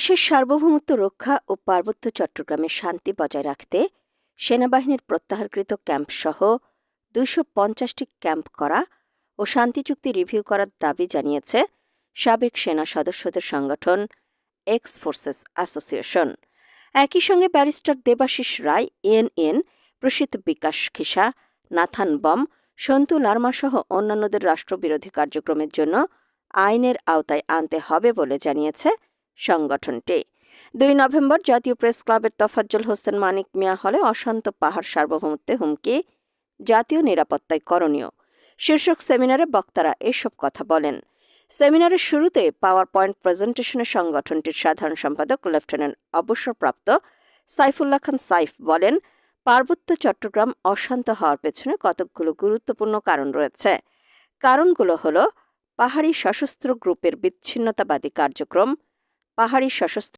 দেশের সার্বভৌমত্ব রক্ষা ও পার্বত্য চট্টগ্রামে শান্তি বজায় রাখতে সেনাবাহিনীর প্রত্যাহারকৃত ক্যাম্পসহ ২৫০টি ক্যাম্প করা ও শান্তি চুক্তি রিভিউ করার দাবি জানিয়েছে সাবেক সেনা সদস্যদের সংগঠন এক্স ফোর্সেস অ্যাসোসিয়েশন। একই সঙ্গে ব্যারিস্টার দেবাশিস রায়, এএনএন, প্রসিদ্ধ বিকাশ খিসা, নাথান বম, সন্তু লার্মা সহ অন্যান্যদের রাষ্ট্রবিরোধী কার্যক্রমের জন্য আইনের আওতায় আনতে হবে বলে জানিয়েছে সংগঠনটি। ২ নভেম্বর জাতীয় প্রেস ক্লাবের তোফাজ্জল হোসেন মানিক মিয়া হলে অশান্ত পাহাড় সার্বভৌমত্বে হুমকি, জাতীয় নিরাপত্তায় করণীয় শীর্ষক সেমিনারে বক্তারা এসব কথা বলেন। সেমিনারের শুরুতে পাওয়ার পয়েন্ট প্রেজেন্টেশনে সংগঠনটির সাধারণ সম্পাদক লেফটেন্যান্ট অবসরপ্রাপ্ত সাইফুল্লাহ খান সাইফ বলেন, পার্বত্য চট্টগ্রাম অশান্ত হওয়ার পেছনে কতকগুলো গুরুত্বপূর্ণ কারণ রয়েছে। কারণগুলো হল পাহাড়ি সশস্ত্র গ্রুপের বিচ্ছিন্নতাবাদী কার্যক্রম, পাহাড়ি সশস্ত্র